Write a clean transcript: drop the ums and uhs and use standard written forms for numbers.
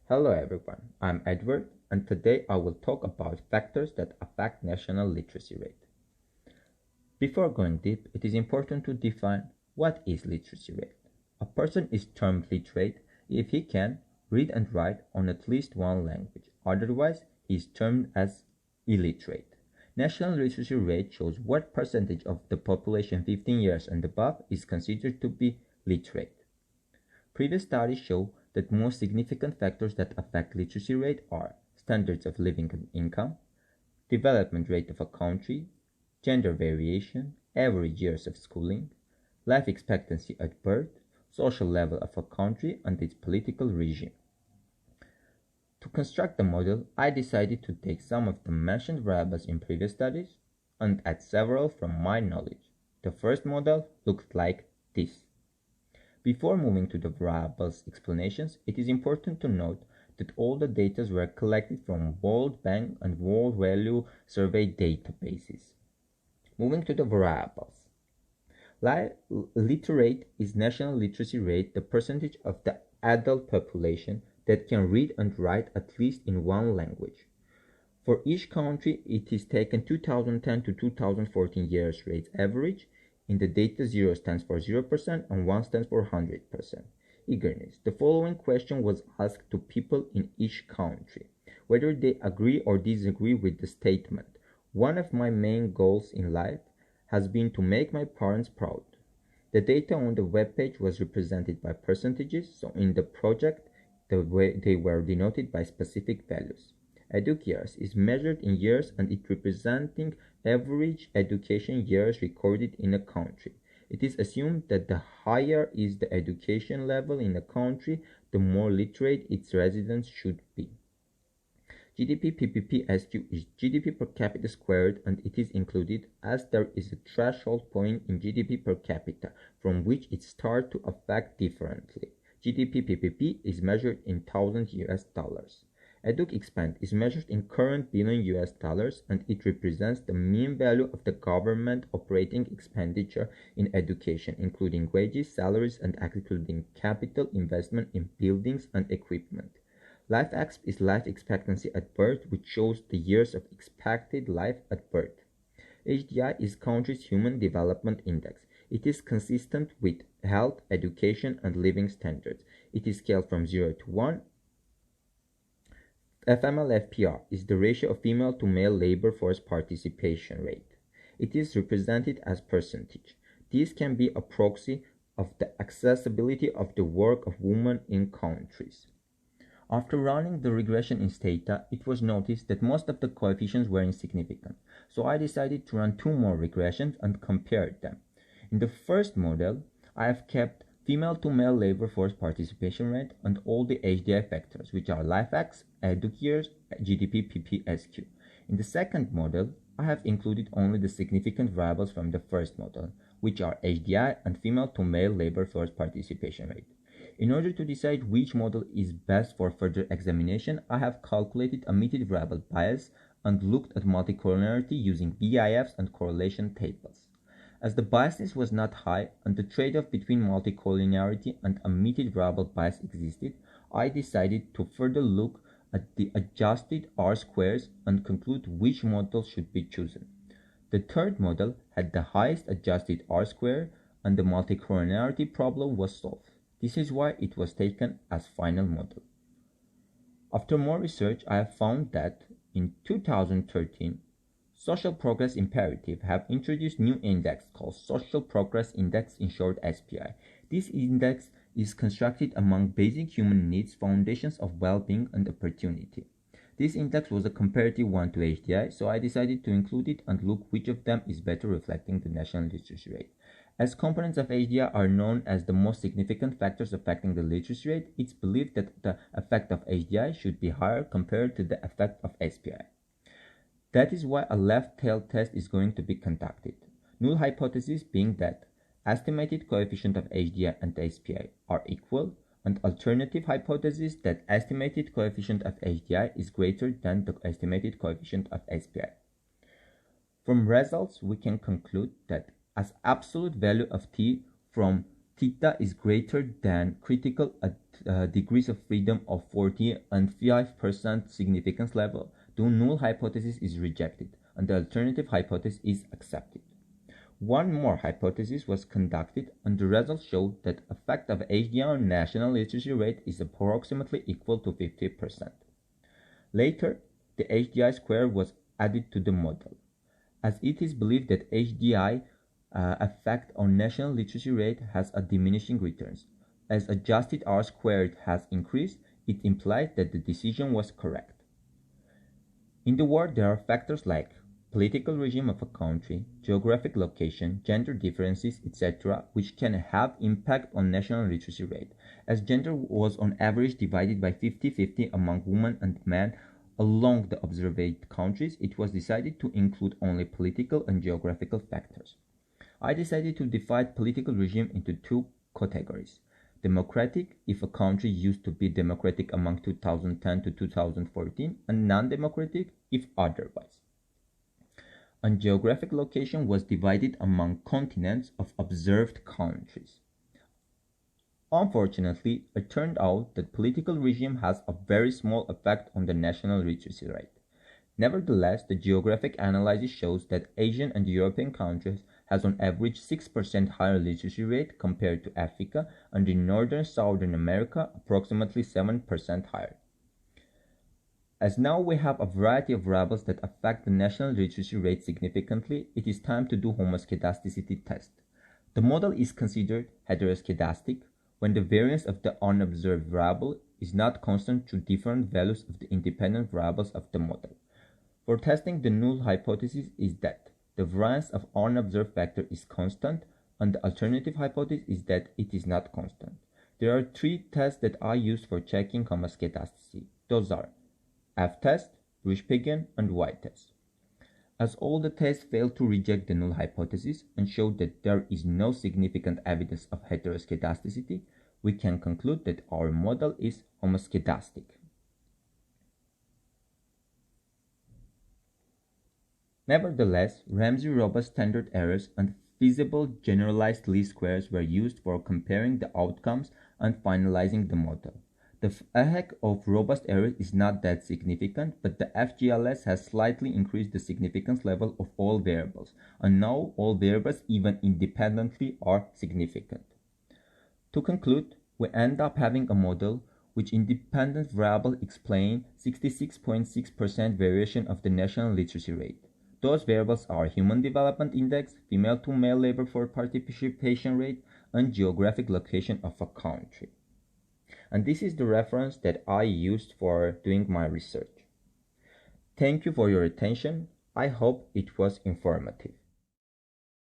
Hello everyone, I'm Edward and today I will talk about factors that affect national literacy rate. Before going deep, it is important to define what is literacy rate. A person is termed literate if he can read and write on at least one language, otherwise he is termed as illiterate. National literacy rate shows what percentage of the population 15 years and above is considered to be literate. Previous studies show that most significant factors that affect literacy rate are standards of living and income, development rate of a country, gender variation, average years of schooling, life expectancy at birth, social level of a country, and its political regime. To construct the model, I decided to take some of the mentioned variables in previous studies and add several from my knowledge. The first model looked like this. Before moving to the variables explanations, it is important to note that all the data were collected from World Bank and World Value Survey databases. Moving to the variables. Literate is national literacy rate, the percentage of the adult population that can read and write at least in one language. For each country, it is taken 2010 to 2014 years rates average. In the data, 0 stands for 0% and 1 stands for 100%. Eagerness. The following question was asked to people in each country, whether they agree or disagree with the statement. One of my main goals in life has been to make my parents proud. The data on the webpage was represented by percentages, so in the project, they were denoted by specific values. Years is measured in years and it representing average education years recorded in a country. It is assumed that the higher is the education level in a country, the more literate its residents should be. GDP PPP-SQ is GDP per capita squared and it is included as there is a threshold point in GDP per capita from which it starts to affect differently. GDP PPP is measured in $1,000 US. EducExpand is measured in current billion US dollars and it represents the mean value of the government operating expenditure in education, including wages, salaries, and excluding capital investment in buildings and equipment. LifeExp is life expectancy at birth, which shows the years of expected life at birth. HDI is country's Human Development Index. It is consistent with health, education, and living standards. It is scaled from 0 to 1. FML-FPR is the ratio of female to male labor force participation rate. It is represented as percentage. This can be a proxy of the accessibility of the work of women in countries. After running the regression in Stata, it was noticed that most of the coefficients were insignificant, so I decided to run 2 more regressions and compared them. In the first model, I have kept female to male labor force participation rate and all the HDI factors, which are LifeX, EduCyears, GDP PPSQ. In the second model, I have included only the significant variables from the first model, which are HDI and female to male labor force participation rate. In order to decide which model is best for further examination, I have calculated a meted variable bias and looked at multicollinearity using BIFs and correlation tables. As the biasness was not high and the trade-off between multicollinearity and a meted variable bias existed, I decided to further look at the adjusted R-squares and conclude which model should be chosen. The third model had the highest adjusted R-square and the multicollinearity problem was solved. This is why it was taken as final model. After more research, I have found that in 2013, Social Progress Imperative have introduced new index called Social Progress Index, in short SPI. This index is constructed among basic human needs, foundations of well-being and opportunity. This index was a comparative one to HDI, so I decided to include it and look which of them is better reflecting the national literacy rate. As components of HDI are known as the most significant factors affecting the literacy rate, it's believed that the effect of HDI should be higher compared to the effect of SPI. That is why a left-tail test is going to be conducted. Null hypothesis being that estimated coefficient of HDI and SPI are equal, and alternative hypothesis that estimated coefficient of HDI is greater than the estimated coefficient of SPI. From results, we can conclude that as absolute value of t from theta is greater than critical at degrees of freedom of 40 and 5% significance level, the null hypothesis is rejected and the alternative hypothesis is accepted. One more hypothesis was conducted and the results showed that effect of HDI on national literacy rate is approximately equal to 50%. Later, the HDI square was added to the model. As it is believed that HDI effect on national literacy rate has a diminishing returns. As adjusted R squared has increased, it implies that the decision was correct. In the world, there are factors like political regime of a country, geographic location, gender differences, etc., which can have impact on national literacy rate. As gender was on average divided by 50-50 among women and men along the observed countries, it was decided to include only political and geographical factors. I decided to divide political regime into two categories. Democratic, if a country used to be democratic among 2010 to 2014, and non-democratic, if otherwise. And geographic location was divided among continents of observed countries. Unfortunately, it turned out that political regime has a very small effect on the national literacy rate. Nevertheless, the geographic analysis shows that Asian and European countries has on average 6% higher literacy rate compared to Africa, and in Northern Southern America approximately 7% higher. As now we have a variety of variables that affect the national literacy rate significantly, it is time to do homoscedasticity test. The model is considered heteroscedastic when the variance of the unobserved variable is not constant to different values of the independent variables of the model. For testing, the null hypothesis is that the variance of unobserved factor is constant, and the alternative hypothesis is that it is not constant. There are three tests that I use for checking homoscedasticity. Those are F-test, Bruch-Pagan, and Y-test. As all the tests failed to reject the null hypothesis and showed that there is no significant evidence of heteroscedasticity, we can conclude that our model is homoscedastic. Nevertheless, Ramsey-Robust standard errors and feasible generalized least squares were used for comparing the outcomes and finalizing the model. The effect of robust error is not that significant, but the FGLS has slightly increased the significance level of all variables, and now all variables, even independently, are significant. To conclude, we end up having a model which independent variable explain 66.6% variation of the national literacy rate. Those variables are Human Development Index, female-to-male labor force participation rate, and geographic location of a country. And this is the reference that I used for doing my research. Thank you for your attention. I hope it was informative.